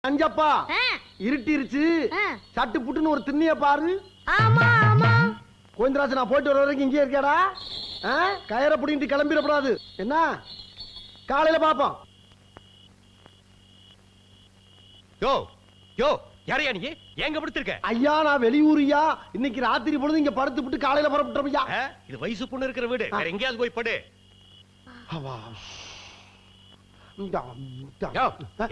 அஞ்சப்பா இருட்டிருச்சு சட்டு புட்டுன்னு ஒரு திண்ணிய பாரு. ஆமா ஆமா கோவிந்தராஜ் நான் போயிட்டு வர வரைக்கும் இங்கே இருக்காடா. கயிறை பிடிங்கிட்டு கிளம்பிடக்கூடாது என்ன. காலையில பாப்போம். யோ யோ யாரையா நீ எங்க படுத்திருக்க? ஐயா நான் வெளியூரியா. இன்னைக்கு ராத்திரி பொழுது இங்க படுத்து விட்டு காலையில புறப்பட்டோம்யா. இது வயசு பொண்ணு இருக்கிற வீடு. வேற எங்கேயாவது போய் படு.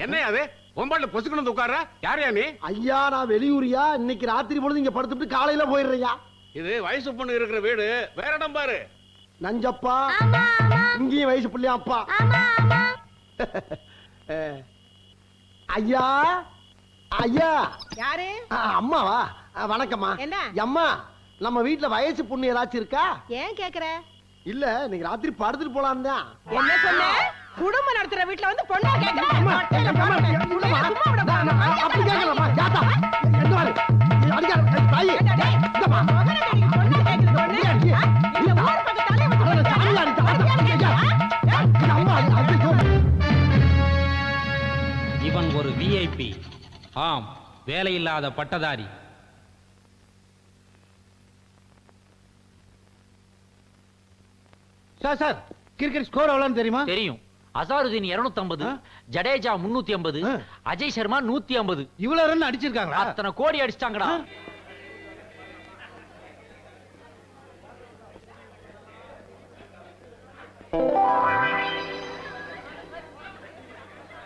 என்னையா அது ஒம்பாட்ல பொசுக்கணும் உட்கார? யாரையா நீ? ஐயா நான் வெளியூரியா. இன்னைக்கு ராத்திரி பொழுது இங்க படுத்து விட்டு காலையில போயிடுறியா. இது வயசு பொண்ணு இருக்கிற வீடு. வேற இடம் பாரு. நஞ்சப்பா இங்கேயும் வயசு பிள்ளையா அப்பா. ஐயா ஐயா யாரு? அம்மாவா? வணக்கம்மா. என்ன அம்மா நம்ம வீட்டுல வயசு பொண்ணு ஏதாச்சும் இருக்கா? ஏன் கேக்குற? இல்ல இன்னைக்கு ராத்திரி படுத்துட்டு போலாம் தான். என்ன சொன்ன? குடும்பம் நடத்துற வீட்டுல வந்து பொண்ணா கேக்குற? அப்படி கேட்கலாமா? ஜாத்தா எந்த மாதிரி அடிக்கார தாயி இந்தமா பொண்ணா கேக்குறது ஒண்ணு. இந்த ஊர் பக்கத்தாலே வந்து சாமி அடிச்சா அம்மா ஐயோ. இவன் ஒரு விஐபி. ஆம், வேலையில்லாத பட்டதாரி. சார் கிரிக்கெட் ஸ்கோர் எவ்வளவுன்னு தெரியுமா? தெரியும். அசாருதீன் 250, ஜடேஜா 350, அஜய் சர்மா 150. இவ்வளவு ரன் அடிச்சிருக்காங்களா? அத்தனை கோடி அடிச்சிட்டாங்கடா.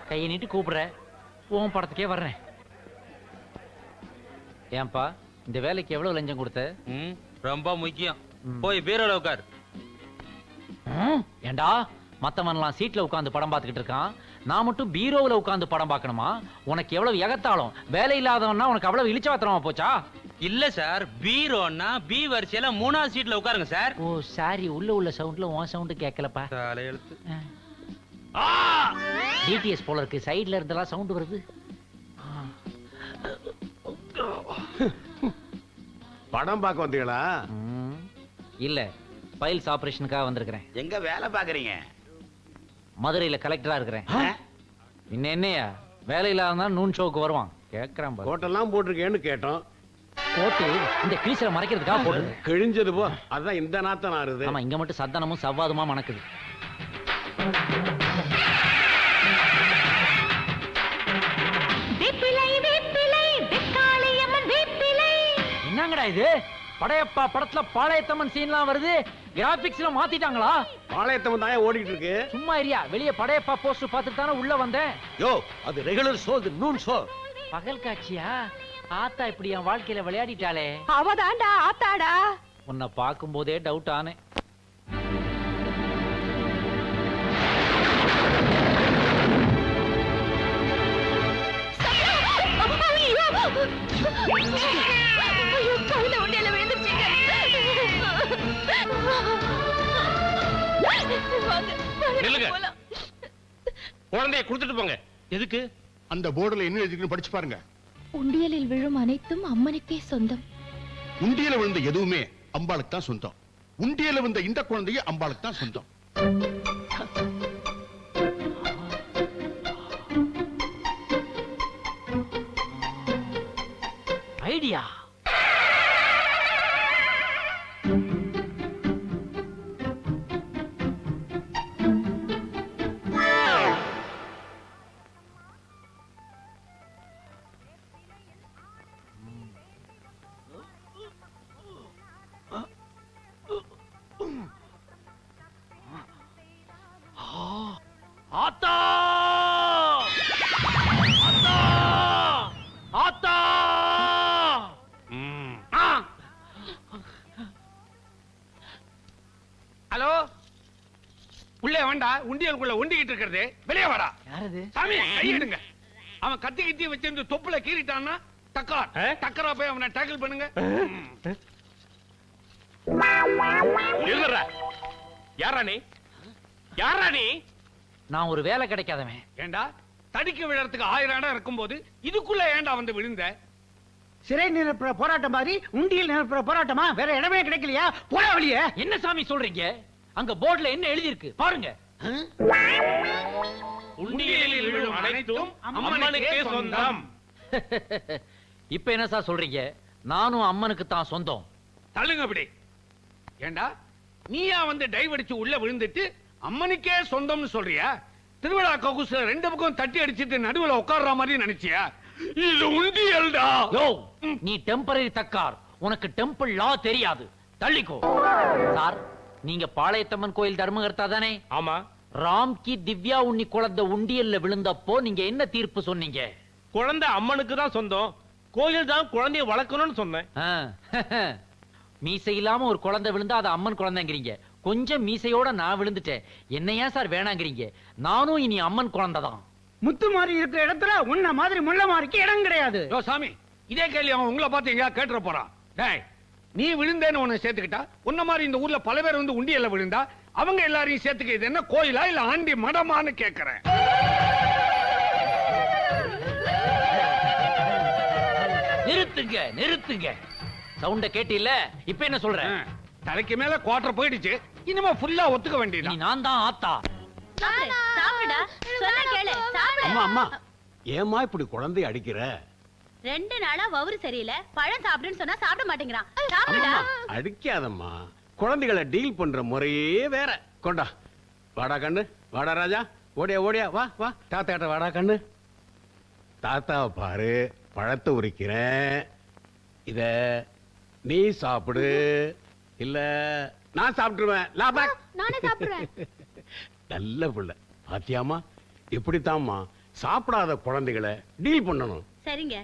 கையை நீட்டு கூப்பிடுற. உன் படத்துக்கே வர்றேன். ஏன்பா இந்த வேலைக்கு எவ்வளவு லஞ்சம் கொடுத்த? ரொம்ப முக்கியம். போய் பீரோல உட்கார். ஏண்டா மத்தவன்லாம் சீட்ல உட்கார்ந்து படம் பார்த்துக்கிட்டு இருக்கான், நான் மட்டும் பீரோவுல உட்கார்ந்து படம் பார்க்கணுமா? உனக்கு எவ்வளவு எகத்தாலும். வேலை இல்லாதவன்னா உனக்கு அவ்வளவு இழிச்சவாத்திரமா போச்சா? இல்ல சார், பீரோன்னா பி வரிசையில 3வது சீட்ல உட்காருங்க சார். ஓ சாரி, உள்ள சவுண்ட்ல உன் சவுண்ட் கேட்கலப்பா. தலையெழுத்து. டிடிஎஸ் போல இருக்கு. சைடுல இருந்தெல்லாம் சவுண்ட் வருது. படம் பார்க்க வந்தீங்களா? இல்ல, ஃபைல்ஸ் ஆபரேஷனுக்காக வந்திருக்கிறேன். எங்க வேலை பாக்குறீங்க? மதுரையில கலெக்டரா இருக்கிறேன். இன்னும் என்னையா வேலை இல்லாத நூன் ஷோக்கு வருவான் கேக்குறான். கோட்டெல்லாம் போட்டிருக்கேன்னு கேட்டோம். கோட்டு இந்த கிழிச்சல மறைக்கிறதுக்காக போட்டு கிழிஞ்சது போ. அதான் இந்த நாத்தம் ஆறுது. ஆமா, இங்க மட்டும் சத்தனமும் சவ்வாதுமா மணக்குது. என்னங்கடா இது? படையப்பா படத்துல பாளையத்தம்மன் சீன்லாம் வருது. கிராபிக்ஸ்ல மாத்திட்டாங்களா? பாளையத்தம்மன் தான் ஓடிட்டு இருக்கு. சும்மா இரியா. வெளிய படையப்பா போஸ்டர் பார்த்துட்டு தானே உள்ள வந்தேன். யோ அது ரெகுலர் ஷோ, இது நூன் ஷோ. பகல் காட்சியா? ஆத்தா இப்படி என் வாழ்க்கையில விளையாடிட்டாளே. அவதான்டா ஆத்தாடா. உன்னை பார்க்கும் போதே டவுட் ஆனே. குழந்தைய கொடுத்துட்டு போங்க. எதுக்கு? அந்த போர்டுல என்ன எழுதிருக்குன்னு படிச்சு பாருங்க. உண்டியலில் விழும் அனைத்தும் அம்மனுக்கே சொந்தம். உண்டியல விழுந்த எதுவுமே அம்பாளுக்கு தான் சொந்தம். உண்டியல விழுந்த இந்த குழந்தைய அம்பாளுக்கு தான் சொந்தம். ஐடியா. ஆத்தா! ஆத்தா! ஆத்தா! ஹலோ, உள்ளே வேண்டா. உண்டியலுக்குள்ள உண்டிக்கிட்டு இருக்கிறது. வெளியே வாடா. யாரது? சாமி கையிடுங்க. அவன் கத்தி கத்தி வச்சிருந்து தொப்புல கீறிட்டான்னா டக்கரா போய் அவனை டேக்கிள் பண்ணுங்க. யாரா நீ? யாரா நீ? நான் ஒரு வேலை கிடைக்காதவன். ஏண்டா தடிக்க விழறதுக்கு 1000 இடம் இருக்கும்போது இதுக்குள்ள ஏண்டா வந்து விழுந்த? சிறை நிரப்புற போராட்டம் மாதிரி உண்டியல் நிரப்புற போராட்டமா? வேற இடமே கிடைக்கலையா? போட வழியே. என்ன சாமி சொல்றீங்க? அங்க போர்டுல என்ன எழுதி இருக்கு பாருங்க. உண்டியலில் விழும் அனைத்தும் அம்மனுக்கே சொந்தம். இப்ப என்ன சார் சொல்றீங்க? நானும் அம்மனுக்கு தான் சொந்தம். தள்ளுங்க அப்படி. ஏண்டா நீயா வந்து டைவ் அடிச்சு உள்ள விழுந்துட்டு அம்மனுக்கே சொந்தம்னு சொல்றியா? திருவிழா கவுசுல ரெண்டு பக்கம் தட்டி அடிச்சிட்டு நடுவுல உட்கார்ற மாதிரி நினைச்சியா? இது உண்டியல்டா. யோ, நீ டெம்பரரி தக்கார், உனக்கு டெம்பிள் லா தெரியாது. தள்ளிக்கோ. சார், நீங்க பாளையத்தம்மன் கோயில் தர்மகர்த்தா தானே? ஆமா. ராம் கி திவ்யா உன்னி குழந்தை உண்டியல்ல விழுந்தப்போ நீங்க என்ன தீர்ப்பு சொன்னீங்க? குழந்தை அம்மனுக்கு தான் சொந்தம், கோயில் தான் குழந்தைய வளர்க்கணும்னு சொன்னேன். மீசை இல்லாம ஒரு குழந்தை விழுந்தா அது அம்மன் குழந்தைங்கிறீங்க. கொஞ்சம் மீசையோட நான் விழுந்துட்டேன், என்ன ஏன் சார் வேணாங்கிறீங்க? நானும் இனி அம்மன் குழந்தை தான். முத்து மாதிரி இருக்கிற இடத்துல உன்ன மாதிரி முள்ள மாதிரிக்கு இடம் கிடையாது. யோ சாமி, இதே கேள்வி அவன் உங்களை பார்த்து எங்கயா கேட்டுற போறான். டேய், நீ விழுந்தேன்னு உன்னை சேர்த்துக்கிட்டா, உன்ன மாதிரி இந்த ஊர்ல பல பேர் வந்து உண்டியல்ல விழுந்தா அவங்க எல்லாரையும் சேர்த்துக்க இது என்ன கோயிலா இல்ல ஆண்டி மடமான்னு கேக்குறேன். நிறுத்துங்க, நிறுத்துங்க. சவுண்ட கேட்டில்ல? இப்ப என்ன சொல்ற? தலைக்கு மேல குவார்டர் போயிடுச்சு, இனிமே ஃபுல்லா ஒத்துக்க நீ வேண்டியது. நான் தான் ஆத்தா. சாப்பிடுடா, சொன்னா கேளு, சாப்பிடு. அம்மா அம்மா, ஏம்மா இப்படி குழந்தை அடிக்கிற? 2 நாளா வவுறு சரியில்லை, பழம் சாப்பிடுன்னு சொன்னா சாப்பிட மாட்டேங்கிறான். சாப்பிடுடா. அம்மா, அடிக்காதம்மா. குழந்தைகளை டீல் பண்ற முறையே வேற. கொண்டா, வாடா கண்ணு, வாடா ராஜா, ஓடியா ஓடியா, வா வா, தாத்தாட்ட வாடா கண்ணு. தாத்தாவை பாரு, பழத்தை உரிக்கிறேன். இத நீ சாப்பிடு, இல்ல நான் சாப்பிட்டுருவேன். லாபா, நானே சாப்பிடுறேன். நல்ல புள்ள. பாத்தியாமா, இப்படித்தாம்மா சாப்பிடாத குழந்தைகளை டீல் பண்ணணும். சரிங்க.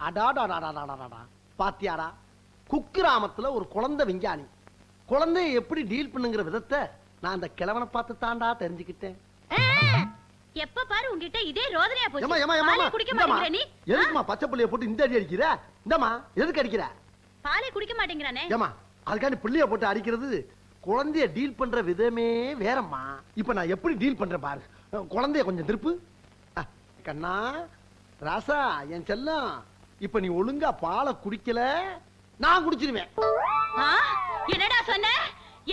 அடாடாடாடாடாடாடா. பாத்தியாடா, குக்கிராமத்துல ஒரு குழந்தை விஞ்ஞானி குழந்தைய எப்படி டீல் பண்ணுங்கிற விதத்தை நான் அந்த கிழவனை பார்த்து தாண்டா தெரிஞ்சுக்கிட்டேன். எப்ப பாரு உன்கிட்ட இதே ரோதனையா ஏம்மா, போச்சு. ஏம்மா, ஏம்மா, பாலே குடிக்க மாட்டேங்கிற நீ? எதுக்குமா பச்சை புள்ளைய போட்டு இந்த அடி அடிக்கிற? இந்தம்மா, எதுக்கு அடிக்கிற? பாலே குடிக்க மாட்டேங்கிறானே. ஏமா, அதுக்காண்டி புள்ளைய போட்டு அடிக்கிறது குழந்தைய டீல் பண்ற விதமே வேறம்மா. இப்ப நான் எப்படி டீல் பண்றேன் பாரு. குழந்தைய கொஞ்சம் திருப்பு. கண்ணா, ராசா, என் செல்லம், இப்ப நீ ஒழுங்கா பாலை குடிக்கல, நான் குடிச்சிருவேன். என்னடா சொன்ன?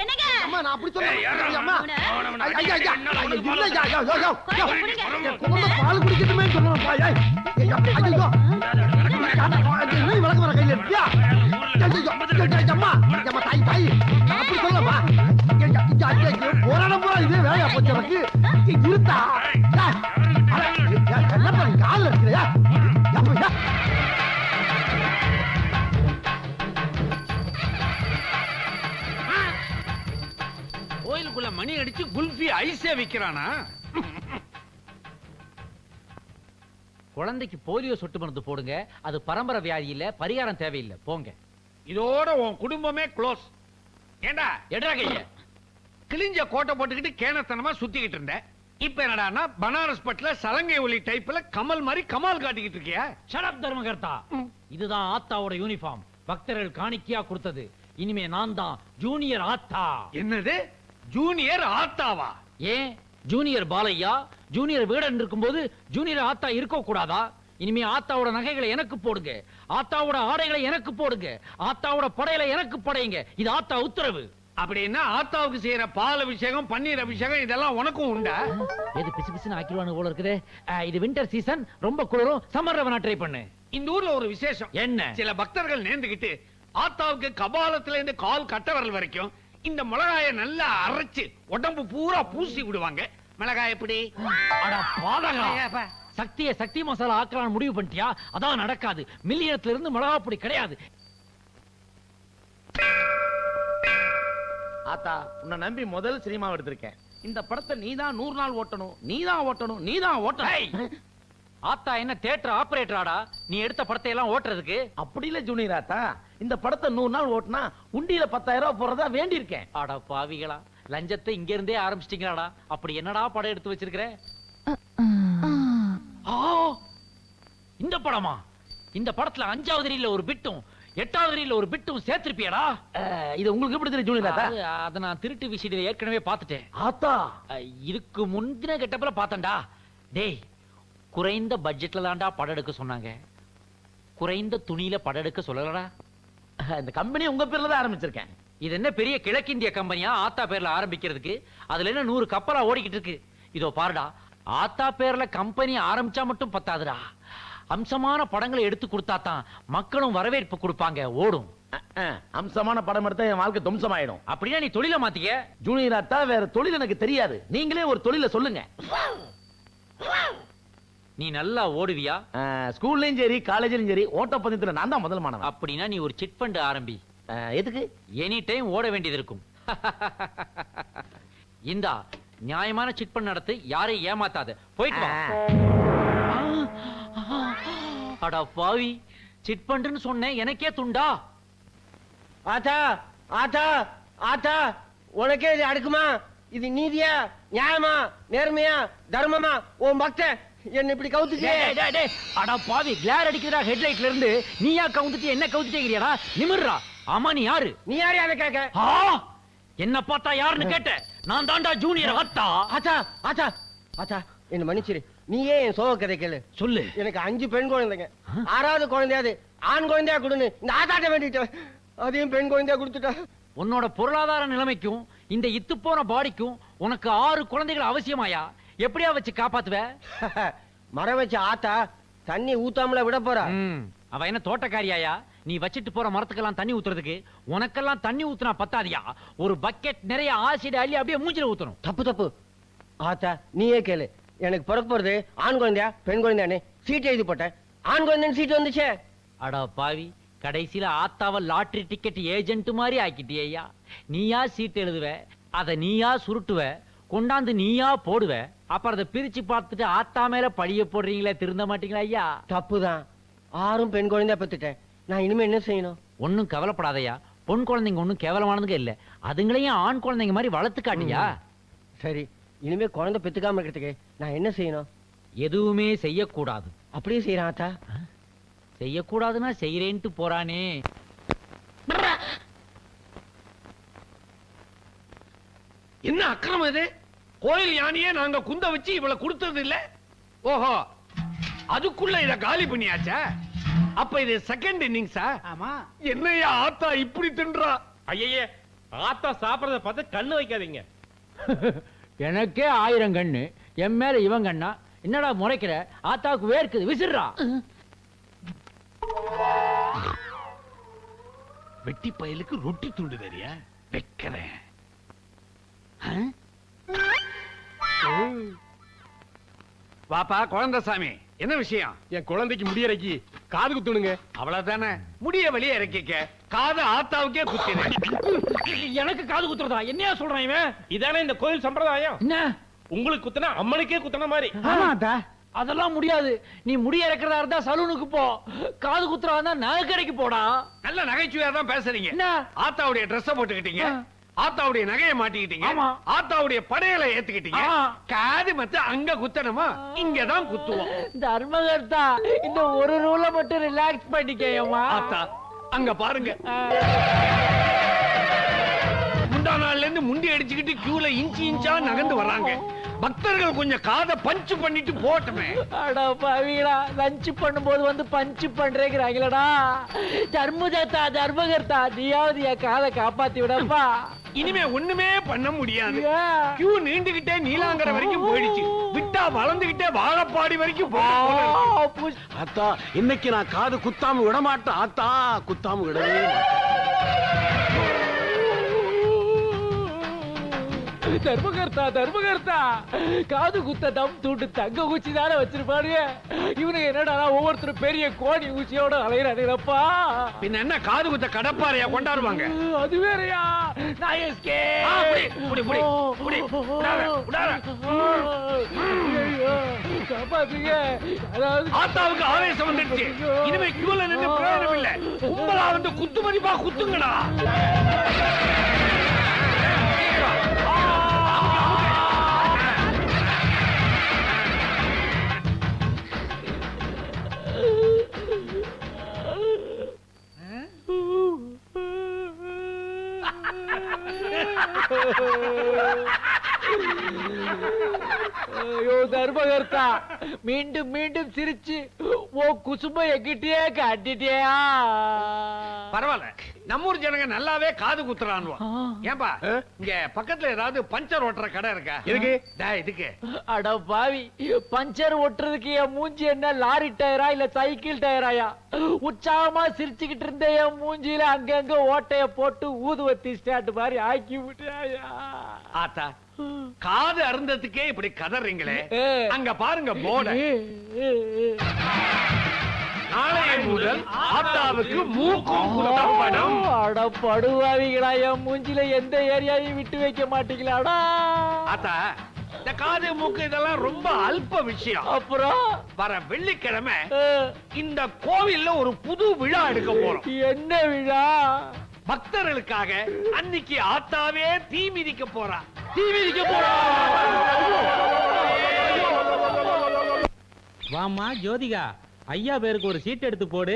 என்னங்க? அம்மா, நான் அப்படி ஏய், யாரா? சொல்றேன். அம்மா, அவன ஐயா, ஐயா, ஐயா, என்னால ஐயா, ஒண்ணும் இல்லையா, ஐயா, ஐயா, ஐயா, ஐயா, புடிங்க. என் குழந்தை பால் குடிக்கணுமே சொல்லணும்ப்பா. ஏய், ஐயா, ஐயோ, என்ன விளக்கு வர கையில இருக்கியா? அம்மா, அம்மா, தாய் தாய், நான் அப்படி சொல்லப்பா. போராடம் போறா, இதே வேலையா போச்சு எனக்கு. இருத்தா என்னப்பா நீ காலில் இருக்கிறியா? கோயிலுக்குள்ள மணி அடிச்சு குல்ஃபி ஐஸே விக்கிறானா? குழந்தைக்கு போலியோ சொட்டு மருந்து போடுங்க, அது பரம்பரை வியாதி இல்ல, பரிகாரம் தேவையில்லை, போங்க. இதோட உன் குடும்பமே க்ளோஸ். ஏண்டா எட்ரா கைய. கிழிஞ்ச கோட்டை போட்டுக்கிட்டு கேனத்தனமா சுத்திக்கிட்டு இருந்த. இப்ப என்னடான்னா பனாரஸ் பட்ல சலங்கை ஒலி டைப்ல கமல் மாதிரி கமால் காட்டிக்கிட்டு இருக்கியா? ஷட் தர்மகர்த்தா. இதுதான் ஆத்தாவோட யூனிஃபார்ம், பக்தர்கள் காணிக்கையா கொடுத்தது. இனிமே நான் தான் ஜூனியர் ஆத்தா. என்னது, ஜூனியர் ஆத்தாவா? ஏன் ஜூனியர் பாலையா ஜூனியர் வீடன் இருக்கும்போது ஜூனியர் ஆத்தா இருக்க கூடாதா? இனிமே ஆத்தாவோட நகைகளை எனக்கு போடுங்க, ஆத்தாவோட ஆடைகளை எனக்கு போடுங்க, ஆத்தாவோட படையில எனக்கு படையுங்க. இது ஆத்தா உத்தரவு. அப்படின்னா ஆத்தாவுக்கு செய்யற பால் அபிஷேகம், பன்னீர் அபிஷேகம் இதெல்லாம் உனக்கும் உண்டா? எது பிசு பிசுன்னு ஆக்கிடுவானு போல இருக்குது. இது வின்டர் சீசன், ரொம்ப குளிரும். சம்மர்ல வேணா ட்ரை பண்ணு. இந்த ஊர்ல ஒரு விசேஷம். என்ன? சில பக்தர்கள் நேர்ந்துகிட்டு ஆத்தாவுக்கு கபாலத்துல இருந்து கால் கட்ட விரல் வரைக்கும் இந்த மிளகாய நல்லா அரைச்சு உடம்பு பூரா பூசி விடுவாங்க. மிளகாய் எப்படி? அட பாதகா, சக்தியை சக்தி மசாலா ஆக்கலான்னு முடிவு பண்ணிட்டியா? அதான் நடக்காது. மில்லியனத்துல இருந்து மிளகா பொடி கிடையாது. ஆத்தா, உன்னை நம்பி முதல் சினிமா எடுத்திருக்கேன். இந்த படத்தை நீதான் 100 நாள் ஓட்டணும், நீதான் ஓட்டணும், நீதான் ஓட்டணும். ஆத்தா என்ன தியேட்டர் ஆபரேட்டராடா? நீ எடுத்த படத்தை எல்லாம் ஓட்டுறதுக்கு? அப்படி இல்ல ஜூனியர் ஆத்தா, இந்த படத்தை 100 நாள் ஓட்டினா உண்டியில 10,000 ரூபாய் போறதா வேண்டி இருக்கேன். அட பாவிகளா, லஞ்சத்தை இங்க இருந்தே ஆரம்பிச்சிட்டீங்களாடா? அப்படி என்னடா படம் எடுத்து வச்சிருக்கிற? இந்த படமா? இந்த படத்துல 5வது ரீல்ல ஒரு பிட்டும் 8வது ரீல்ல ஒரு பிட்டும் சேர்த்திருப்பியடா? இது உங்களுக்கு எப்படி தெரியும் ஜூனியர் ஆத்தா? அத நான் திருட்டு விஷயத்துல ஏற்கனவே பார்த்துட்டேன். ஆத்தா, இதுக்கு முந்தின கெட்டப்பல பார்த்தேன்டா. டேய், குறைந்த பட்ஜெட்ல தான்டா படம் எடுக்க சொன்னாங்க, குறைந்த துணியில படம் எடுக்க சொல்லலடா. இந்த கம்பெனி உங்க பேர்ல தான் ஆரம்பிச்சிருக்கேன். இது என்ன பெரிய கிழக்கிந்திய கம்பெனியா ஆத்தா பேர்ல ஆரம்பிக்கிறதுக்கு? அதுல என்ன 100 கப்பலா ஓடிக்கிட்டு இருக்கு? இதோ பாருடா, ஆத்தா பேர்ல கம்பெனி ஆரம்பிச்சா மட்டும் பத்தாதுடா. அம்சமான படங்களை எடுத்து கொடுத்தா தான் மக்களும் வரவேற்பு கொடுப்பாங்க, ஓடும். அம்சமான படம் எடுத்தா என் வாழ்க்கை தும்சமாயிடும். அப்படின்னா நீ தொழில மாத்திக்க. ஜூனியர் ஆத்தா வேற தொழில் எனக்கு தெரியாது, நீங்களே ஒரு தொழில சொல்லுங்க. நீ நல்லா ஓடுவியா? ஸ்கூல்லயும் சரி காலேஜ்லயும் சரி ஓட்டப்பந்தயத்துல நான் தான் முதல் மாணவன். அப்படின்னா நீ ஒரு சிட் ஃபண்ட் ஆரம்பி. எதுக்கு? எனி டைம் ஓட வேண்டியது இருக்கும். இந்தா நியாயமான சிட் ஃபண்ட் நடத்து, யாரையும் ஏமாத்தாத. போயிட்டு வா. அட பாவி, சிட் ஃபண்ட்னு சொன்னேன், எனக்கே துண்டா. ஆத்தா ஆத்தா ஆத்தா, உனக்கே இது அடுக்குமா? இது நீதியா, நியாயமா, நேர்மையா, தர்மமா? உன் பக்தன் என்ன இப்படி கவுத்துட்டே. அட பாவி, கிளார் அடிக்கிறா ஹெட்லைட்ல இருந்து. நீயா கவுந்துட்டு என்ன கவுத்துட்டேங்கிறியாடா? நிமிர்றா. ஆமா, நீ யாரு? நீ யாரு அதை கேட்க? என்ன பார்த்தா யாருன்னு கேட்ட? நான் தாண்டா ஜூனியர் ஆத்தா. ஆத்தா ஆத்தா ஆத்தா, என்ன மன்னிச்சிரு. நீயே என் சோக கதை கேளு. சொல்லு. எனக்கு 5 பெண் குழந்தைங்க, 6வது குழந்தையாது ஆண் குழந்தையா கொடுன்னு இந்த ஆத்தாட்ட வேண்டிட்டேன். அதையும் பெண் குழந்தையா கொடுத்துட்டா. உன்னோட பொருளாதார நிலைமைக்கும் இந்த இத்து போன பாடிக்கும் உனக்கு 6 குழந்தைகள் அவசியமாயா? எப்படியா வச்சு காப்பாத்துவ? மரம் வச்ச ஆத்தா தண்ணி ஊத்தாமல விட போறா. அவ என்ன தோட்டக்காரியாயா? நீ வச்சிட்டு போற மரத்துக்கெல்லாம் தண்ணி ஊத்துறதுக்கு? உனக்கெல்லாம் தண்ணி ஊத்துனா பத்தாதியா? ஒரு பக்கெட் நிறைய ஆசிட் அள்ளி அப்படியே மூஞ்சில ஊத்தணும். தப்பு தப்பு ஆத்தா, நீயே கேளு. எனக்கு பிறக்க போறது ஆண் குழந்தையா பெண் குழந்தையானே சீட் எழுதி போட்டேன். ஆண் குழந்தைன்னு சீட் வந்துச்சே. அடா பாவி, கடைசியில ஆத்தாவ லாட்டரி டிக்கெட் ஏஜென்ட் மாதிரி ஆக்கிட்டியா? நீயா சீட் எழுதுவ, அத நீயா சுருட்டுவ, கொண்டாந்து நீயா போடுவ, அப்புறம் அதை பிரிச்சு பார்த்துட்டு ஆத்தா மேல பழிய போடுறீங்களே, திருந்த மாட்டீங்களா ஐயா? தப்புதான். 6 பெண் குழந்தையா பெத்துட்டேன். நான் இனிமே என்ன செய்யணும்? ஒன்னும் கவலைப்படாதயா. பொன் குழந்தைங்க ஒன்னும் கேவலமானதுங்க இல்ல, அதுங்களையும் ஆண் குழந்தைங்க மாதிரி வளர்த்து காட்டியா? சரி, இனிமே குழந்தை பெத்துக்காம இருக்கிறதுக்கு நான் என்ன செய்யணும்? எதுவுமே செய்யக்கூடாது. அப்படியே செய்யறான் ஆத்தா. செய்யக்கூடாதுன்னா செய்யறேன்ட்டு போறானே. என்ன அக்கிரமம் இது? கோயில் யானையே நாங்க குந்த வச்சு இவளை கொடுத்தது இல்ல. ஓஹோ, அதுக்குள்ள இத காலி பண்ணியாச்சா? அப்ப இது செகண்ட் இன்னிங்ஸா? ஆமா. என்னையா ஆத்தா இப்படி தின்றா? ஐயே, ஆத்தா சாப்பிடறத பார்த்து கண்ணு வைக்காதீங்க. எனக்கே 1000 கண்ணு, என் மேல இவன் கண்ணா? என்னடா முறைக்கிற? ஆத்தாவுக்கு வேர்க்குது, விசிறா. வெட்டி பயலுக்கு ரொட்டி துண்டு தெரியா? வைக்கிறேன். வாப்பா குழந்தைசாமி, என்ன விஷயம்? என் குழந்தைக்கு முடியறக்கி காது குத்துணுங்க. அவ்வளவுதானே, முடிய வெளியே இறக்கிக்க. காது ஆத்தாவுக்கே குத்தினேன். எனக்கு காது குத்துறதா? என்னையா சொல்றான் இவன்? இதானே இந்த கோயில் சம்பிரதாயம். என்ன உங்களுக்கு குத்துனா அம்மனுக்கே குத்துன மாதிரி. அதெல்லாம் முடியாது. நீ முடி இறக்கிறதா இருந்தா சலூனுக்கு போ, காது குத்துறதா இருந்தா நகை கடைக்கு போடா. நல்ல நகைச்சுவையா தான் பேசுறீங்க. என்ன? ஆத்தாவுடைய ட்ரெஸ் போட்டுக்கிட்டீங்க, ஆத்தாவுடைய நகையை மாட்டிக்கிட்டீங்க, ஆமா. ஆத்தாவுடைய படையலை ஏத்துக்கிட்டீங்க. காது மத்த அங்க குத்தணுமா? இங்கதான் குத்துவோம். தர்மகர்த்தா, இந்த ஒரு ரூல மட்டும் ரிலாக்ஸ் பண்ணிக்கேயம்மா. ஆத்தா அங்க பாருங்க. முந்தா நாள்ல இருந்து முண்டி அடிச்சுக்கிட்டு கியூல இன்ச்சு இன்ச்சா நகர்ந்து வர்றாங்க. பக்தர்கள் கொஞ்சம் காதை பஞ்சு பண்ணிட்டு போட்டுமே. அட பாவிகளா, லஞ்ச் பண்ணும்போது வந்து பஞ்சு பண்றேங்கிறாங்களடா. தர்மகர்த்தா தர்மகர்த்தா, நீயாவது என் காதை காப்பாத்தி விடப்பா. இனிமே ஒண்ணுமே பண்ண முடியாது. கியூ நீண்டுகிட்டே நீலாங்கரை வரைக்கும் போயிடுச்சு. விட்டா வளர்ந்துகிட்டே வாழப்பாடி வரைக்கும் போயிடுச்சு. ஆத்தா, இன்னைக்கு நான் காது குத்தாம விட மாட்டேன். ஆத்தா, குத்தாம விடவே தர்மகர்த்தா தர்மகர்த்தா, காது குத்த தம் தூண்டு தங்க ஊச்சி தானே வச்சிருப்பாரு. இவனுக்கு என்னடா ஒவ்வொருத்தரும் பெரிய கோணி ஊச்சியோட அலையிறானுங்கப்பா. பின்ன என்ன காது குத்த கடப்பாறையா கொண்டாடுவாங்க? அது வேறயா? நான் எஸ்கே. காப்பாத்துங்க. ஆத்தாவுக்கு ஆவேசம் வந்துடுச்சு. இனிமே கியூல நின்று பிரயோஜனம் இல்ல. கும்பலா வந்து குத்து மதிப்பா குத்துங்கடா. ஐயோ தர்மகர்த்தா, மீண்டும் மீண்டும் சிரிச்சு ஓ குசும்ப எங்கிட்டயே காட்டிட்டியா? பரவாயில்ல, நம்ம ஊர் ஜனங்க நல்லாவே காது குத்துறான்வா. ஏன்பா இங்க பக்கத்துல ஏதாவது பஞ்சர் ஓட்டுற கடை இருக்கா? எதுக்கு? இதுக்கு. அட பாவி, பஞ்சர் ஓட்டுறதுக்கு என் மூஞ்சி என்ன லாரி டயரா இல்ல சைக்கிள் டயராயா? உற்சாகமா சிரிச்சுக்கிட்டு இருந்த என் மூஞ்சியில அங்கங்க ஓட்டைய போட்டு ஊதுவத்தி ஸ்டாண்ட் மாதிரி ஆக்கி விட்டாயா? ஆத்தா, காது அருந்ததுக்கே இப்படி கதறீங்களே, அங்க பாருங்க போர்ட. நாளைய முதல் ஆத்தாவுக்கு மூக்கும் குத்தப்படும். அட படுவாவிகளா, என் மூஞ்சில எந்த ஏரியாவையும் விட்டு வைக்க மாட்டீங்களாடா? ஆத்தா, இந்த காது மூக்கு இதெல்லாம் ரொம்ப அல்ப விஷயம். அப்புறம் வர வெள்ளிக்கிழமை இந்த கோவில்ல ஒரு புது விழா எடுக்க போறோம். என்ன விழா? பக்தர்களுக்காக அன்னைக்கு ஆத்தாவே தீ மிதிக்க போறா. தீ மிதிக்க போறா? வாமா ஜோதிகா, ஐயா பேருக்கு ஒரு சீட் எடுத்து போடு.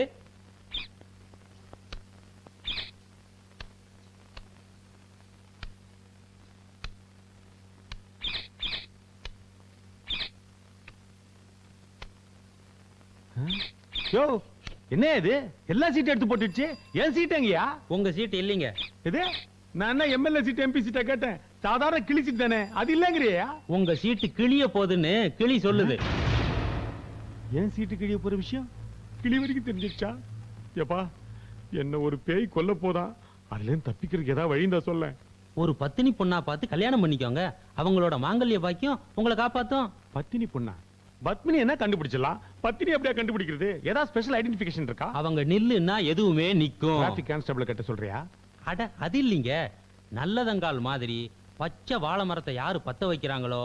யோ, என்ன இது? எல்லா சீட் எடுத்து போட்டுடுச்சு. என் சீட் எங்கயா? உங்க சீட் இல்லைங்க. இது நான் என்ன எம்எல்ஏ சீட் எம்பி சீட்டா கேட்டேன்? சாதாரண கிளி சீட் தானே, அது இல்லங்கறியா? உங்க சீட்டு கிளிய போகுதுன்னு கிளி சொல்லுது. என் சீட்டு கிளிய போற விஷயம் கிளி வரைக்கும் தெரிஞ்சிச்சா? ஏப்பா, என்ன ஒரு பேய் கொல்ல போதா, அதுல தப்பிக்கிறதுக்கு ஏதாவது வழி இருந்தா சொல்ல. ஒரு பத்தினி பொண்ணா பார்த்து கல்யாணம் பண்ணிக்கோங்க, அவங்களோட மாங்கல்ய பாக்கியம் உங்களை காப்பாத்தும். பத்தினி பொண்ணா? பத்மினி என்ன கண்டுபிடிச்சலாம், பத்தினி அப்படியே கண்டுபிடிக்கிறது? ஏதாவது ஸ்பெஷல் ஐடென்டிஃபிகேஷன் இருக்கா? அவங்க நில்லுன்னா எதுவுமே நிக்கும். டிராஃபிக் கான்ஸ்டபிள் கிட்ட சொல்றியா? அட அது இல்லீங்க, நல்லதங்கால் மாதிரி பச்சை வாழை மரத்தை யாரு பத்த வைக்கிறாங்களோ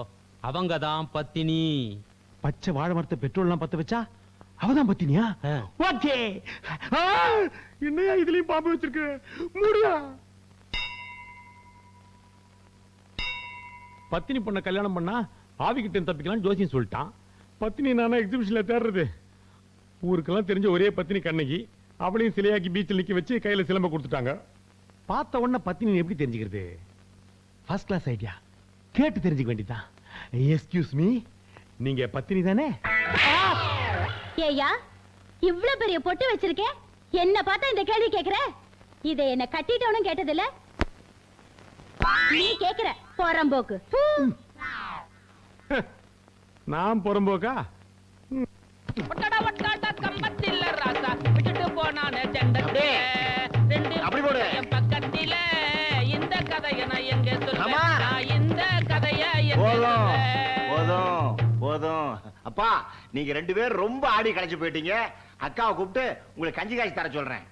அவங்க தான் பத்தினி. பச்சை வாழை மரத்தை பெட்ரோல்லாம் பத்த வச்சா அவதான் பத்தினியா? ஓகே. என்னையா இதுலயும் பாம்பு வச்சிருக்க? முடியா? பத்தினி பொண்ண கல்யாணம் பண்ணா ஆவிக்கிட்ட தப்பிக்கலாம் ஜோசியம் சொல்லிட்டான். பத்தினி நானா எக்ஸிபிஷன்ல தேடுறது? ஊருக்கெல்லாம் தெரிஞ்ச ஒரே பத்தினி கண்ணகி, அவளையும் சிலையாக்கி பீச்சில் நிக்க வச்சு கையில சிலம்ப கொடுத்துட்டாங்க. பார்த்த உடனே பத்தினி எப்படி தெரிஞ்சுக்கிறது? ஃபர்ஸ்ட் கிளாஸ் ஐடியா, கேட்டு தெரிஞ்சுக்க வேண்டியதான். எஸ்கியூஸ் மீ, நீங்க பத்தினி தானே? ஏய்யா, இவ்ளோ பெரிய பொட்டு வச்சிருக்கேன், என்ன பார்த்தா இந்த கேள்வி கேக்குற? இதை என்ன கட்டிட்டவனும் கேட்டதில்ல, நீ கேக்குற போறம்போக்கு. நான் புறம்போக்கா? கம்பத்தில் ராசா விட்டுட்டு போனானே செண்டே ரெண்டு பக்கத்தில இந்த கதைய நான் எங்க சொல்லுவேன், இந்த கதைய போதும் போதும். அப்பா, நீங்க ரெண்டு பேரும் ரொம்ப ஆடி களைச்சு போயிட்டீங்க. அக்காவை கூப்பிட்டு உங்களுக்கு கஞ்சி காய்ச்சி தர சொல்றேன்.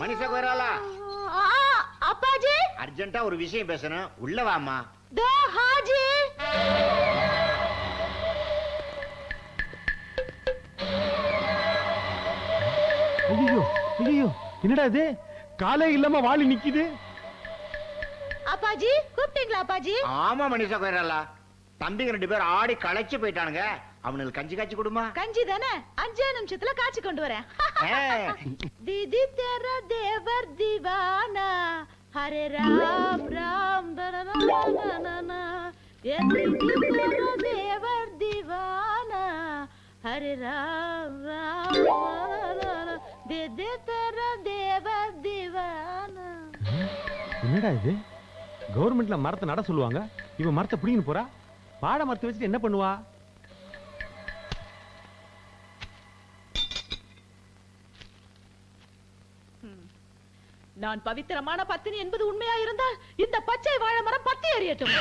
மனிஷா கோயிராலா, அப்பாஜி அர்ஜென்ட்டா ஒரு விஷயம் பேசணும், உள்ள வாமா. தோ ஹாஜி. ஐயோ ஐயோ, என்னடா இது? காலே இல்லாம வாளி நிக்குது. அப்பாஜி கூப்பிட்டீங்களா? அப்பாஜி. ஆமா மனிஷா கோயிராலா, தம்பிங்க ரெண்டு பேரும் ஆடி களைச்சு போயிட்டானுங்க, அவனுக்கு கஞ்சி காய்ச்சி கொடுமா. கஞ்சி தானே, 5 நிமிஷத்துல காய்ச்சி கொண்டு வரேன். दीदी तेरा देवर दीवाना, हरे राम राम दरना, ये दीदी तेरा देवर दीवाना, हरे राम राम, दीदी तेरा देवर दीवाना. என்னடா இது? கவர்மெண்ட்ல மரத்தை நட சொல்லுவாங்க, இவன் மரத்தை பிடிங்கன்னு போறா. வாழை மரத்தை வச்சுட்டு என்ன பண்ணுவா? நான் பவித்திரமான பத்தினி என்பது உண்மையா இருந்தால் இந்த பச்சை வாழை மரம் பத்தி எறியட்டும்.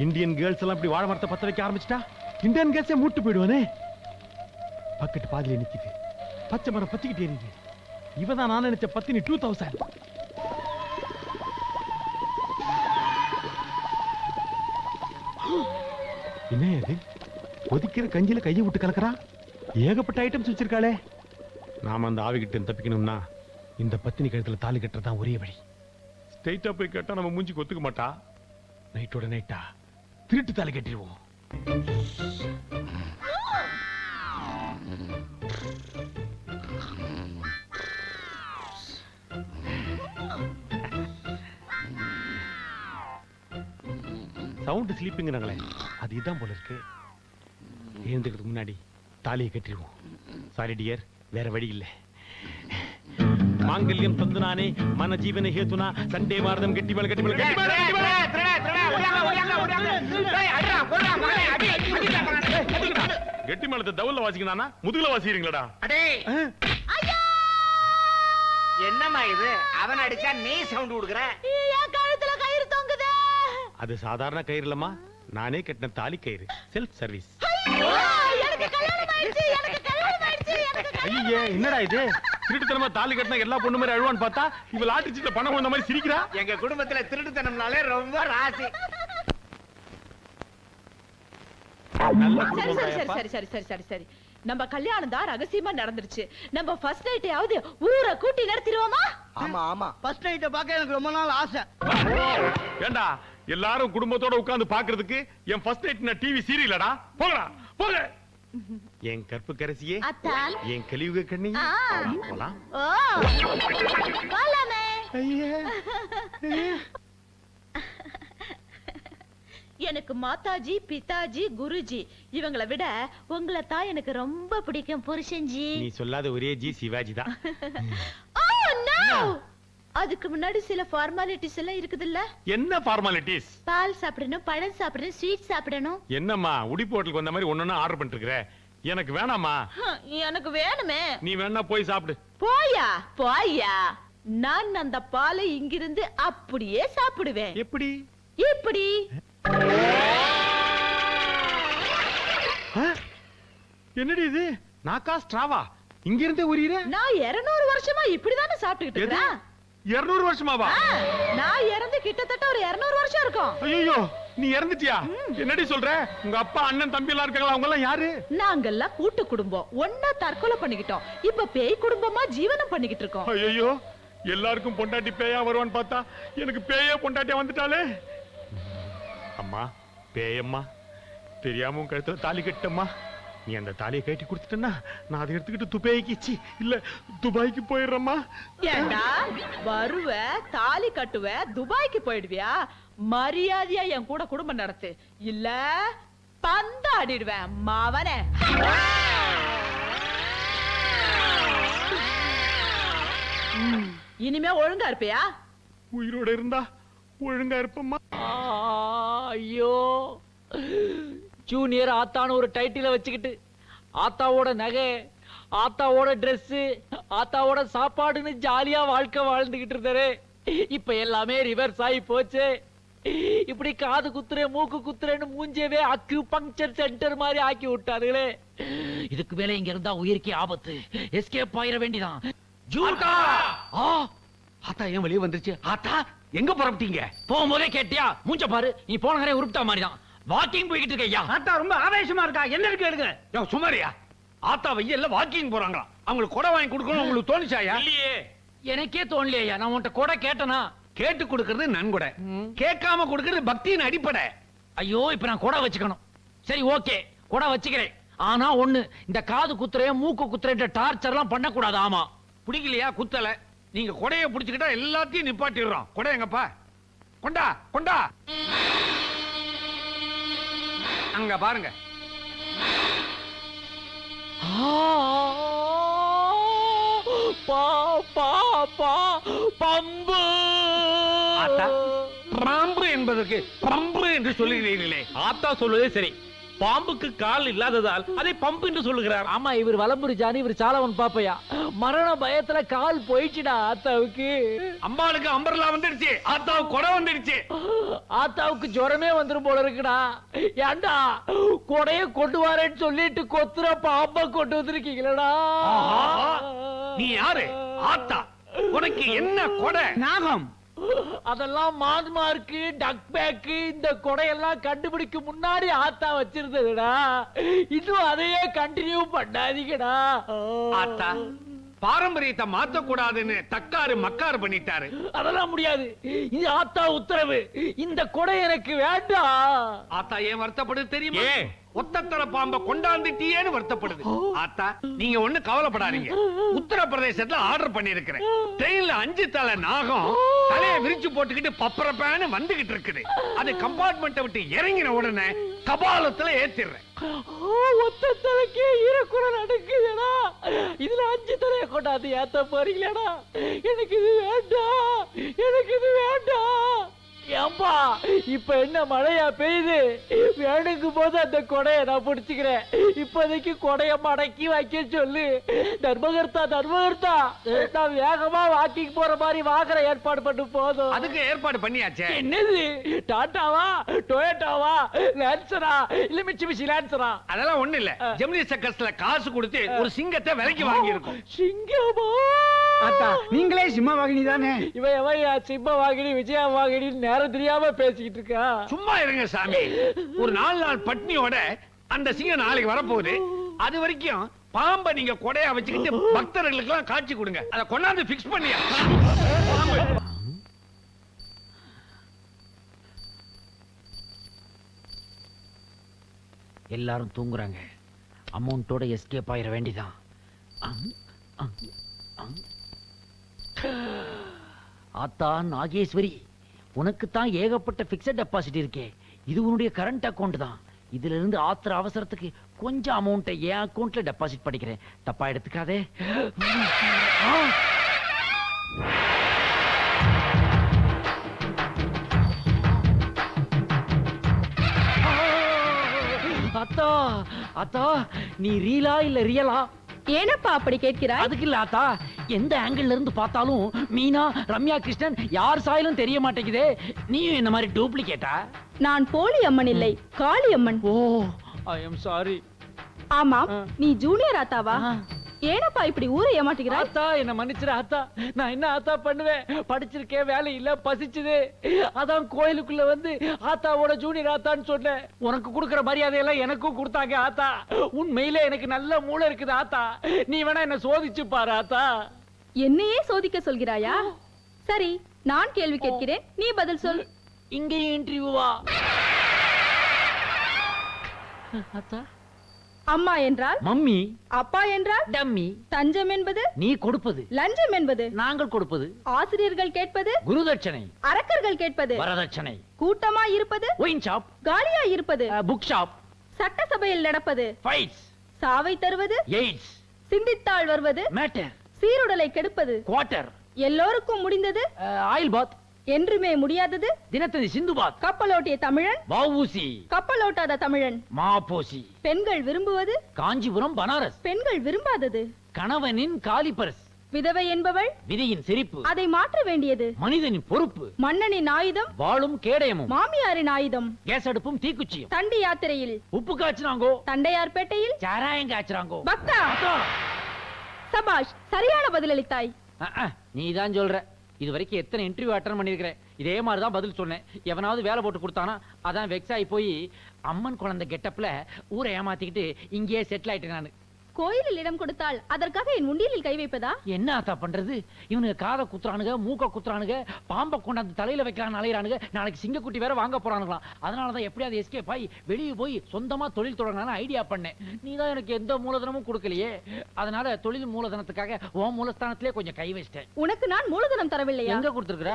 இந்தியன் கேர்ள்ஸ் எல்லாம் இப்படி வாழை மரத்தை பத்த வைக்க ஆரம்பிச்சிட்டா இந்தியன் கேர்ள்ஸே மூட்டு போயிடுவானே. பக்கெட் பாதியில நிக்குது, பச்சை மரம் பத்திக்கிட்டே எரியுது. இவதான் நான் நினைச்ச பத்தினி 2000. என்ன இது? கொதிக்கிற கஞ்சில கையை விட்டு கலக்கறா. ஏகப்பட்ட ஐட்டம்ஸ் வச்சிருக்காளே. நாம அந்த ஆவிகிட்ட தப்பிக்கணும்னா இந்த பத்தினி கழுத்துல தாலி கட்டுறதான் ஒரே வழி. ஸ்ட்ரைட்டா போய் கேட்டா நம்ம மூஞ்சி கொத்துக்க மாட்டா. நைட்டோட நைட்டா திருட்டு தாலி கட்டிடுவோம். சவுண்ட் ஸ்லீப்பிங்கிறாங்களே, அது இதான் போல இருக்கு. எழுந்துக்கிறதுக்கு முன்னாடி தாலியை கட்டிடுவோம். சாரி டியர், வேற வழி இல்லை. மாங்கல்யம் தந்துனானே மன ஜீவன ஹேதுனா சண்டே மார்தம் கெட்டிவள் கெட்டிவள் கெட்டி மேலத்தை தவுல வாசிக்கணானா முதுகுல வாசிக்கிறீங்களா? என்னம்மா இது? அவன் அடிச்சா நீ சவுண்ட் கொடுக்குற. கழுத்துல கயிறு தொங்குதே. அது சாதாரண கயிறு இல்லம்மா, நானே கட்டின தாலி கயிறு. Self service. ஐயே, என்னடா இது? திருட்டுத்தனமா தாலி கட்டினா எல்லா பொண்ணு மாதிரி அழுவான்னு பார்த்தா இவ லாட்டரி சீட்ல பணம் வந்த மாதிரி சிரிக்கிறா. எங்க குடும்பத்துல திருட்டுத்தனம்னாலே ரொம்ப ராசி. சரி நம்ம கல்யாணம் தான் ரகசியமா நடந்துருச்சு. நம்ம ஃபர்ஸ்ட் நைட்டையாவது ஊரை கூட்டி நடத்திடுவோமா? ஆமா ஃபர்ஸ்ட் நைட்டை பார்க்க எனக்கு ரொம்ப நாள் ஆசை. ஏண்டா எல்லாரும் குடும்பத்தோட உட்கார்ந்து பாக்குறதுக்கு என் ஃபர்ஸ்ட் நைட் டிவி சீரியலடா. போங்கடா போங்க. என் கற்பு கரசியே, என் கலியுக கண்ணி, போலாம். எனக்கு மாதாஜி, பிதாஜி, குருஜி இவங்களை விட உங்களை தான் எனக்கு ரொம்ப பிடிக்கும் புருஷன்ஜி. நீ சொல்லாத ஒரே ஜி சிவாஜி தான். அதுக்கு முன்னாடி சில ஃபார்மாலிட்டிஸ் எல்லாம் இருக்குதுல்ல. என்ன ஃபார்மாலிட்டிஸ்? பால் சாப்பிடணும், பழம் சாப்பிடணும், ஸ்வீட் சாப்பிடணும். என்னம்மா உடிப்பு ஹோட்டலுக்கு வந்த மாதிரி ஒன்னொன்னு ஆர்டர் பண்ணிட்டு இருக்கற? எனக்கு வேணாமா? எனக்கு வேணுமே. நீ வேணா போய் சாப்பிடு. போயா நான் அந்த பாலை இங்கிருந்து அப்படியே சாப்பிடுவேன். எப்படி? இப்படி. என்னடி இது? நாக்கா ஸ்ட்ராவா இங்க இருந்தே உரியற? நான் 200 வருஷமா இப்படிதானே சாப்பிட்டுக்கிட்டு இருக்கேன். 200 வருஷமாவா? நான் இறந்து கிட்டத்தட்ட ஒரு 200 வருஷம் இருக்கும். ஐயோ, நீ இறந்துட்டியா? என்னடி சொல்ற? உங்க அப்பா அண்ணன் தம்பி எல்லாம் இருக்காங்களா? அவங்க எல்லாம் யாரு? நாங்கெல்லாம் கூட்டு குடும்பம், ஒன்னா தற்கொலை பண்ணிக்கிட்டோம். இப்ப பேய் குடும்பமா ஜீவனம் பண்ணிக்கிட்டு இருக்கோம். ஐயோ, எல்லாருக்கும் பொண்டாட்டி பேயா வருவான்னு பார்த்தா எனக்கு பேயா பொண்டாட்டியா வந்துட்டாலே. அம்மா, பேயம்மா, தெரியாம உன் கழுத்துல தாலி கட்டம்மா. நீ அந்த தாலியை கட்டி கொடுத்துட்டா நான் அதை எடுத்துக்கிட்டு துபாய்க்கு இல்ல துபாய்க்கு போயிடுறேம்மா. ஏண்டா வருவ, தாலி கட்டுவ, துபாய்க்கு போயிடுவியா? மரியாதையா என் கூட குடும்பம் நடத்து, இல்ல பந்தாடிடுவேன் மாவனே. இனிமே ஒழுங்கா இருப்பியா? உயிரோட இருந்தா ஒழுங்கா இருப்பம்மா. ஐயோ, ஜூனியர் ஆத்தான்னு ஒரு டைட்டில வச்சுக்கிட்டு ஆத்தாவோட நகை, ஆத்தாவோட டிரெஸ், ஆத்தாவோட சாப்பாடுன்னு ஜாலியா வாழ்க்கை வாழ்ந்துகிட்டு இருந்தாரு. இப்ப எல்லாமே ரிவர்ஸ் ஆகி போச்சு. இப்படி காது குத்துற மூக்கு குத்துறேன்னு மூஞ்சவே அக்யூபங்க்சர் சென்டர் மாதிரி ஆக்கி விட்டாருங்களே. இதுக்கு மேல இங்க இருந்தா உயிருக்கே ஆபத்து. எஸ்கேப் ஆயிர வேண்டிதான். ஜூட்டா! ஆத்தா ஏன் வெளியே வந்துருச்சு? ஆத்தா எங்க புறப்பட்டீங்க? போகும்போதே கேட்டியா? மூஞ்ச பாரு, நீ போன நேரம் உருப்பிட்டா மாதிரிதான். வாக்கிங் போய்கிட்டு இருக்கையா? ஆத்தா ரொம்ப ஆவேசமா இருக்கா, என்ன இருக்கு எடுங்க. சுமாரியா? ஆத்தா வெயில்ல வாக்கிங் போறாங்களா? அவங்களுக்கு கொடை வாங்கி கொடுக்கணும் உங்களுக்கு தோணுச்சாயா? இல்லையே, எனக்கே தோணலையா. நான் உன்கிட்ட கொடை கேட்டனா? கேட்டு கொடுக்கிறது நன்கொடை, கேட்காம கொடுக்கிறது பக்தியின் அடிப்படை. ஐயோ, இப்ப நான் கொடை வச்சுக்கணும். சரி, ஓகே, கொடை வச்சுக்கிறேன். ஆனா ஒண்ணு, இந்த காது குத்துறே மூக்கு குத்துறேன்ற டார்ச்சர் எல்லாம் பண்ணக்கூடாது. ஆமா, பிடிக்கலையா? குத்தல. நீங்க கொடைய புடிச்சுக்கிட்டா எல்லாத்தையும் நிப்பாட்டிடுறோம். கொடை எங்கப்பா? கொண்டா கொண்டா. அங்க பாருங்க. பம்பு. பாம்பு என்பதற்கு பம்பு என்று சொல்லுகிறீர்களே. ஆத்தா சொல்வதே சரி. பாம்புக்கு கால் இல்லாததால் அதை பம்பு என்று சொல்லுகிறார். ஆமா, இவர் வலம்புரி ஜானி, இவர் சாலவன் பாப்பையா. மரண பயத்துல கால் போயிடுச்சுடா ஆத்தாவுக்கு. அம்பாளுக்கு அம்பர்லா வந்துடுச்சு, ஆத்தாவுக்கு கொடை வந்துடுச்சு. ஆத்தாவுக்கு ஜுரமே வந்துரும் போல இருக்குடா. ஏண்டா கொடைய கொண்டு வரேன்னு சொல்லிட்டு கொத்துற பாம்பை கொண்டு வந்திருக்கீங்களா? நீ யாரு? ஆத்தா, உனக்கு என்ன கொடை? நாகம். அதெல்லாம் மான்மார்க்கு, டக் பேக்கு, இந்த கொடையெல்லாம் கண்டுபிடிக்க முன்னாடி ஆத்தா வச்சிருந்ததுடா. இன்னும் அதையே கண்டினியூ பண்ணாதீங்கடா. ஆத்தா, பாரம்பரியத்தை மாத்த கூடாதுன்னு தக்காரு மக்காரு பண்ணிட்டாரு. அதெல்லாம் முடியாது. இது ஆத்தா உத்தரவு. இந்த கொடை எனக்கு வேண்டாம். ஆத்தா ஏன் வருத்தப்படுது தெரியுமா? ஒத்தத்தர பாம்ப கொண்டாந்துட்டியேன்னு வருத்தப்படுது. ஆத்தா நீங்க ஒண்ணு கவலைப்படாதீங்க. உத்தரப்பிரதேசத்துல ஆர்டர் பண்ணிருக்கிறேன். ட்ரெயின்ல 5 தலை நாகம் தலையை விரிச்சு போட்டுக்கிட்டு பப்பரப்பான்னு வந்துகிட்டு இருக்குது. அது கம்பார்ட்மெண்ட்டை விட்டு இறங்கின உடனே கபாலத்துல ஏத்திடுறேன். ஒத்த தலைக்கே ஈரக்குறை நடக்குதுடா. இதுல 5 தலையை கொண்டாந்து ஏத்த போறீங்களா? எனக்கு இது வேண்டாம், எனக்கு இது வேண்டாம். ஏம்பா இப்ப என்ன மழையா பெய்யுது? வேணுங்கும் போது அந்த கொடையை நான் பிடிச்சுக்கிறேன். இப்போதைக்கு கொடைய மடக்கி வைக்க சொல்லு. தர்மகர்த்தா தர்மகர்த்தா, நான் வேகமா வாக்கிங் போற மாதிரி வாங்குற ஏற்பாடு பண்ணு போதும். அதுக்கு ஏற்பாடு பண்ணியாச்சே. என்னது டாட்டாவா, டொயோட்டாவா, லான்சரா, இல்ல மிட்சுபிஷி லான்சரா? அதெல்லாம் ஒண்ணு இல்ல. ஜெமினி சர்க்கஸ்ல காசு கொடுத்து ஒரு சிங்கத்தை விலைக்கு வாங்கி இருக்கோம். சிங்கமா? ஆத்தா நீங்களே சிம்ம வாகினி தானே? இவன் சிம்ம வாகினி விஜயா வாகினி நேரம் தெரியாம பேசிக்கிட்டு இருக்கா. சும்மா இருங்க சாமி. ஒரு 4 நாள் பட்னியோட அந்த சிங்கம் நாளைக்கு வரப்போகுது. அது வரைக்கும் பாம்பை நீங்க கொடையா வச்சுக்கிட்டு பக்தர்களுக்கு எல்லாம் காட்சி கொடுங்க. அதை கொண்டாந்து பிக்ஸ் பண்ணியா. எல்லாரும் தூங்குறாங்க. அமௌண்டோட எஸ்கேப் ஆயிர வேண்டிதான். ஆத்தா நாகேஸ்வரி, உனக்கு தான் ஏகப்பட்ட பிக்ஸட் டெபாசிட் இருக்கே. இது உன்னுடைய கரண்ட் அக்கவுண்ட் தான். இதுல இருந்து ஆத்திர அவசரத்துக்கு கொஞ்சம் அமௌண்ட்டை என் அக்கவுண்ட்ல டெபாசிட் பண்ணிக்கிறேன். தப்பா எடுத்துக்காதே. அத்தா அத்தா, நீ ரீலா இல்ல ரியலா? ஏனப்பா அப்படி கேட்கிறாய்? அதுக்கு இல்ல ஆத்தா, எந்த ஆங்கிள் இருந்து பார்த்தாலும் மீனா, ரம்யா கிருஷ்ணன் யார் சாயலும் தெரிய மாட்டேங்குதே. நீயும் என்ன மாதிரி டூப்ளிகேட்டா? நான் போலி அம்மன் இல்லை, காளி அம்மன். ஓ, ஐ அம் சாரி. ஆமாம், நீ ஜூனியர் ஆத்தாவா? ஏனப்பா இப்படி ஊரை ஏமாட்டுகிறாய்? ஆத்தா என்ன மன்னிச்சிரு ஆத்தா. நான் என்ன ஆத்தா பண்ணுவேன்? படிச்சிருக்கேன், வேலை இல்ல, பசிச்சுது. அதான் கோயிலுக்குள்ள வந்து ஆத்தாவோட ஜூனியர் ஆத்தான்னு சொன்னேன். உனக்கு கொடுக்கிற மரியாதையெல்லாம் எனக்கும் கொடுத்தாங்க ஆத்தா. உண்மையிலே எனக்கு நல்ல மூளை இருக்குது ஆத்தா. நீ வேணா என்ன சோதிச்சு பாரு ஆத்தா. என்னையே சோதிக்க சொல்கிறாயா? சரி, நான் கேள்வி கேட்கிறேன், நீ பதில் சொல். இங்கேயும் இன்டர்வியூவா? ஆத்தா, அம்மா என்றால் மம்மி, அப்பா என்றால் டம்மி. தஞ்சம் என்பது நீ கொடுப்பது, லஞ்சம் என்பது நாங்கள் கொடுப்பது. ஆசிரியர்கள் கேட்பது குருதட்சணை, அரக்கர்கள் கேட்பது வரதட்சணை. கூட்டமாய் இருப்பது ஒயின் ஷாப், காலியாய் இருப்பது புக் ஷாப். சட்டசபையில் நடப்பது ஃபைட்ஸ், சாவை தருவது எய்ட்ஸ். சிந்தித்தாள் வருவது மேட்டர், சீருடலை கெடுப்பது குவார்ட்டர். எல்லோருக்கும் முடிந்தது ஆயில் பாத், என்றுமே முடியாதது தினத்தந்தி சிந்து பாத். கப்பலோட்டிய தமிழன் வஉசி, கப்பலோட்டாத தமிழன் மாபோசி. பெண்கள் விரும்புவது காஞ்சிபுரம் பனாரஸ், பெண்கள் விரும்பாதது கணவனின் காலிபரஸ். விதவை என்பவள் விதியின் சிரிப்பு, அதை மாற்ற வேண்டியது மனிதனின் பொறுப்பு. மன்னனின் ஆயுதம் வாளும் கேடயமும், மாமியாரின் ஆயுதம் கேஸ் அடுப்பும் தீக்குச்சியும். தண்டி யாத்திரையில் உப்பு காய்ச்சினாங்கோ, தண்டையார்பேட்டையில் சாராயம் காய்ச்சினாங்கோ. பக்தா, சபாஷ், சரியான பதிலளித்தாய். நீதான் சொல்ற. இது வரைக்கும் எத்தனை இன்டர்வியூ அட்டன் பண்ணிருக்கிறேன். இதே மாதிரிதான் பதில் சொன்னேன். எவனாவது வேலை போட்டு கொடுத்தானா அதான் வெக்ஸ் ஆகி போய் அம்மன் குழந்தை கெட்டப்ல ஊரை ஏமாத்திக்கிட்டு இங்கேயே செட்டில் ஆயிட்டேன் நானு. கோயிலில் இடம் கொடுத்தால் அதற்காக என் முண்டியலில் கை வைப்பதா? என்ன ஆத்தா பண்றது? இவனுக்கு காதை குத்துறானுங்க, மூக்க குத்துறானுங்க, பாம்பை கொண்டாந்து தலையில வைக்கிறான் அலையிறானுங்க. நாளைக்கு சிங்கக்குட்டி வேற வாங்க போறானுங்களாம். அதனாலதான் எப்படியாவது எஸ்கேப் ஆகி வெளியே போய் சொந்தமா தொழில் தொடங்கலாம்னு ஐடியா பண்ணேன். நீதான் எனக்கு எந்த மூலதனமும் கொடுக்கலையே. அதனால தொழில் மூலதனத்துக்காக உன் மூலஸ்தானத்திலே கொஞ்சம் கை வச்சிட்டேன். உனக்கு நான் மூலதனம் தரவில்லையா? எங்க கொடுத்திருக்கிற?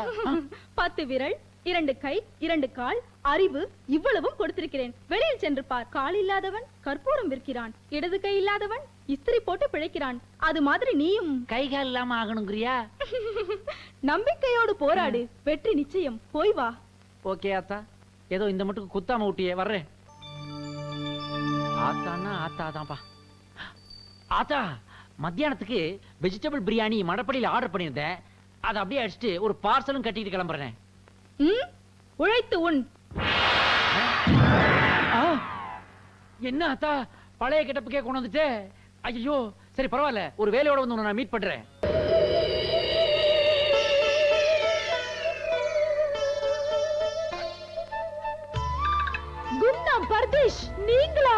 10 விரல், 2 கை, 2 கால், அறிவு, இவ்வளவும் கொடுத்திருக்கிறேன். வெளியில் சென்று பார். கால் இல்லாதவன் கற்பூரம் விற்கிறான், இடது கை இல்லாதவன் இஸ்திரி போட்டு பிழைக்கிறான். அது மாதிரி நீயும் கைகால் இல்லாம ஆகணுங்கிறியா? நம்பிக்கையோடு போராடு, வெற்றி நிச்சயம். போய் வா. ஓகே ஆத்தா, ஏதோ இந்த மட்டும் குத்தாம விட்டியே, வர்றேன். ஆத்தான்னா ஆத்தாதான்பா. ஆத்தா, மத்தியானத்துக்கு வெஜிடபிள் பிரியாணி மடப்படியில் ஆர்டர் பண்ணியிருந்தேன். அதை அப்படியே அடிச்சுட்டு ஒரு பார்சலும் கட்டிட்டு கிளம்புறேன். உழைத்து உன். என்ன ஆத்தா, பழைய கெட்டப்புக்கே கொண்டு வந்துட்டே? ஐயோ, சரி பரவாயில்ல, ஒரு வேலையோட வந்து உன்னை நான் மீட் பண்றேன். குண்டாம் பர்தேஷ், நீங்களா?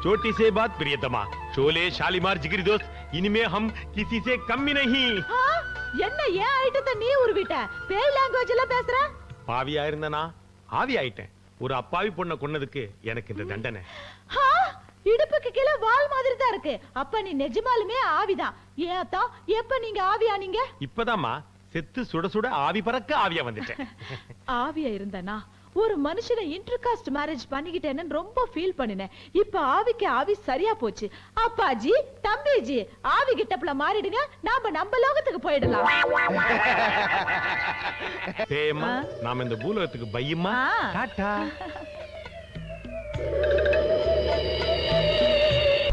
छोटी से बात प्रियतमा, शोले शालीमार जिगरी दोस्त இனிமே ஹம் கிசி சே கம்மி நஹி. ஆ, என்ன ஏன் ஐட்டத்தை நீ உருவிட்ட? பேய் லாங்குவேஜ் எல்லாம் பேசுற? பாவியா இருந்தனா ஆவி ஆயிட்டேன். ஒரு அப்பாவி பொண்ணை கொன்னதுக்கு எனக்கு இந்த தண்டனை. ஆ, இடுப்புக்கு கீழே வால் மாதிரி தான் இருக்கு. அப்ப நீ நிஜமாலுமே ஆவிதான். ஏன் அத்தா, எப்ப நீங்க ஆவியானீங்க? இப்பதாம்மா செத்து சுட சுட ஆவி பறக்க ஆவியா வந்துட்டேன். ஆவியா இருந்தனா ஒரு மனுஷனை இன்டர்காஸ்ட் மேரேஜ் பண்ணிக்கிட்டேன்னு ரொம்ப ஃபீல் பண்ணினேன். இப்ப ஆவிக்கு ஆவி சரியா போச்சு. அப்பாஜி, தம்பிஜி, ஆவி கிட்டப்ல மாறிடுங்க. நம்ம லோகத்துக்கு போயிடலாம். பேயம்மா, நாம இந்த பூலோகத்துக்கு பையம்மா. ஆ. டாடா.